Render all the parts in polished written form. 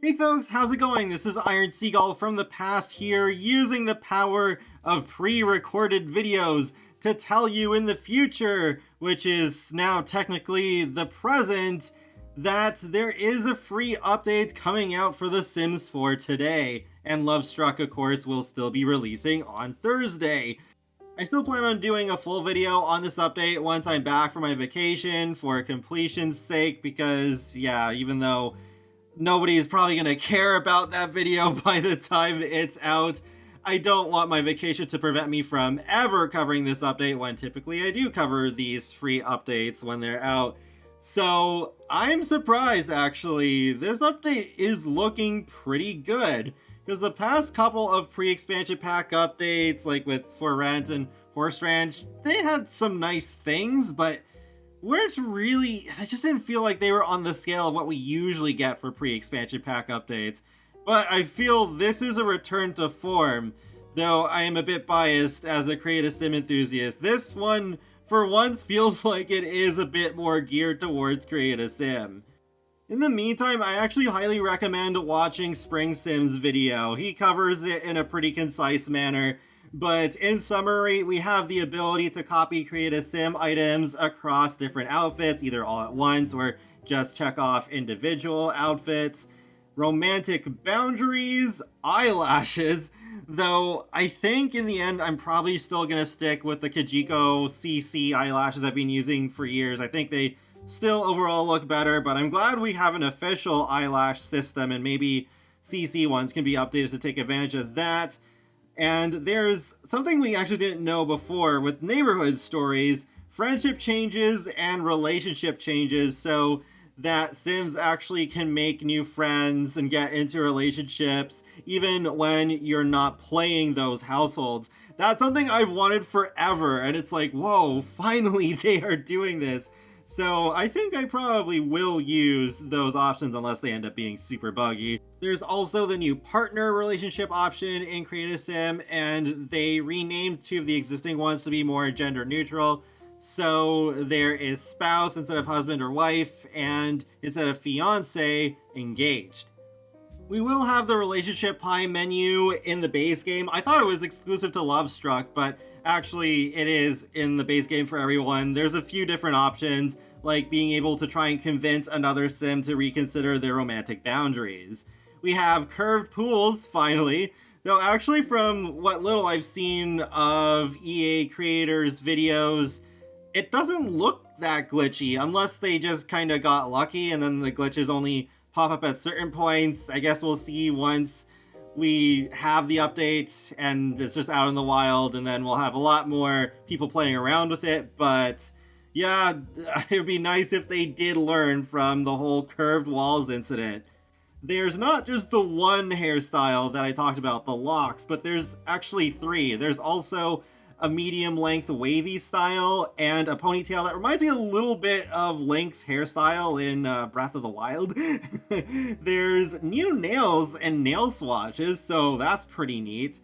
Hey folks, how's it going? This is Iron Seagull from the past here, using the power of pre-recorded videos to tell you in the future, which is now technically the present, that there is a free update coming out for The Sims 4 today, and Love Struck, of course, will still be releasing on Thursday. I still plan on doing a full video on this update once I'm back from my vacation for completion's sake, because, yeah, even though nobody's probably going to care about that video by the time it's out, I don't want my vacation to prevent me from ever covering this update when typically I do cover these free updates when they're out. So I'm surprised, actually. This update is looking pretty good, because the past couple of pre-expansion pack updates, like with For Rent and Horse Ranch, they had some nice things, but weren't really, I just didn't feel like they were on the scale of what we usually get for pre-expansion pack updates. But I feel this is a return to form, though I am a bit biased as a Create a Sim enthusiast. This one, for once, feels like it is a bit more geared towards Create a Sim. In the meantime, I actually highly recommend watching Spring Sim's video. He covers it in a pretty concise manner. But in summary, we have the ability to copy Create a Sim items across different outfits, either all at once or just check off individual outfits. Romantic boundaries, eyelashes, though I think in the end I'm probably still going to stick with the Kajiko CC eyelashes I've been using for years. I think they still overall look better, but I'm glad we have an official eyelash system, and maybe CC ones can be updated to take advantage of that. And there's something we actually didn't know before with neighborhood stories: friendship changes and relationship changes, so that Sims actually can make new friends and get into relationships even when you're not playing those households. That's something I've wanted forever, and it's like, whoa, finally they are doing this. So I think I probably will use those options unless they end up being super buggy. There's also the new partner relationship option in Create a Sim, and they renamed two of the existing ones to be more gender neutral. So there is spouse instead of husband or wife, and instead of fiance, engaged. We will have the relationship pie menu in the base game. I thought it was exclusive to Love Struck, but actually it is in the base game for everyone. There's a few different options, like being able to try and convince another Sim to reconsider their romantic boundaries. We have curved pools, finally, though actually from what little I've seen of EA creators' videos, it doesn't look that glitchy, unless they just kind of got lucky and then the glitches only pop up at certain points. I guess we'll see once we have the update and it's just out in the wild, and then we'll have a lot more people playing around with it. But yeah, it would be nice if they did learn from the whole curved walls incident. There's not just the one hairstyle that I talked about, the locks, but there's actually three. There's also a medium-length wavy style, and a ponytail that reminds me a little bit of Link's hairstyle in Breath of the Wild. There's new nails and nail swatches, so that's pretty neat.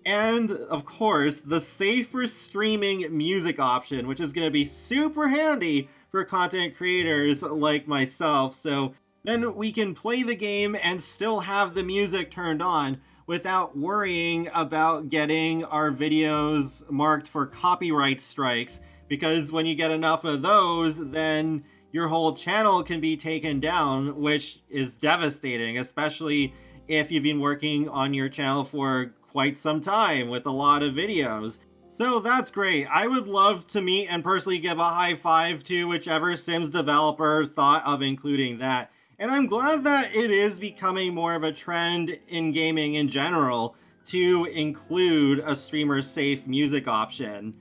And, of course, the safer streaming music option, which is going to be super handy for content creators like myself, so then we can play the game and still have the music turned on without worrying about getting our videos marked for copyright strikes, because when you get enough of those, then your whole channel can be taken down, which is devastating, especially if you've been working on your channel for quite some time with a lot of videos. So that's great. I would love to meet and personally give a high five to whichever Sims developer thought of including that. And I'm glad that it is becoming more of a trend in gaming in general to include a streamer-safe music option.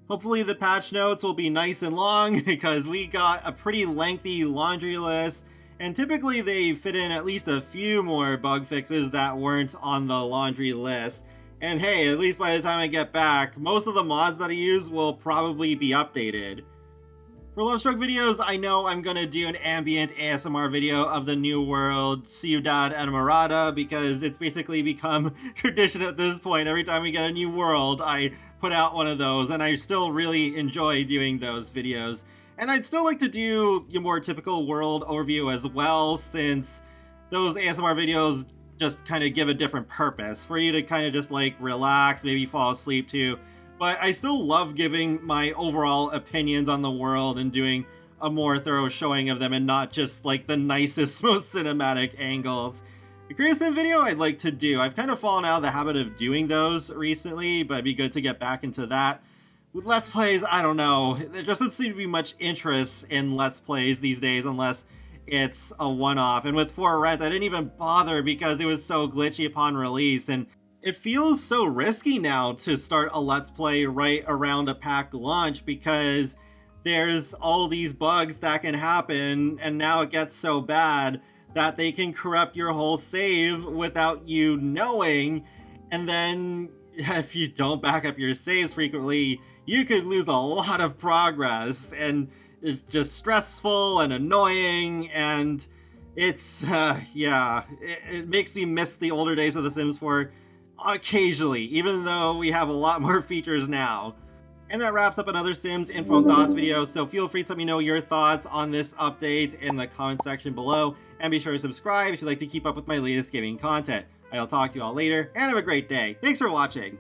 Hopefully the patch notes will be nice and long, because we got a pretty lengthy laundry list, and typically they fit in at least a few more bug fixes that weren't on the laundry list. And hey, at least by the time I get back, most of the mods that I use will probably be updated. For Love Struck videos, I know I'm going to do an ambient ASMR video of the New World Ciudad Enamorada, because it's basically become tradition at this point. Every time we get a new world, I put out one of those, and I still really enjoy doing those videos. And I'd still like to do your more typical world overview as well, since those ASMR videos just kind of give a different purpose for you to kind of just like relax, maybe fall asleep too. But I still love giving my overall opinions on the world and doing a more thorough showing of them and not just like the nicest, most cinematic angles. A Grayson video I'd like to do. I've kind of fallen out of the habit of doing those recently, but it'd be good to get back into that. With Let's Plays, I don't know. There doesn't seem to be much interest in Let's Plays these days unless it's a one-off. And with For Rent, I didn't even bother because it was so glitchy upon release. And it feels so risky now to start a Let's Play right around a packed launch because there's all these bugs that can happen, and now it gets so bad that they can corrupt your whole save without you knowing. And then if you don't back up your saves frequently, you could lose a lot of progress, and it's just stressful and annoying, and it's, yeah, it makes me miss the older days of The Sims 4 occasionally, even though we have a lot more features now. And that wraps up another Sims Info and Thoughts video, so feel free to let me know your thoughts on this update in the comment section below, and be sure to subscribe if you'd like to keep up with my latest gaming content. I'll talk to you all later, and have a great day. Thanks for watching!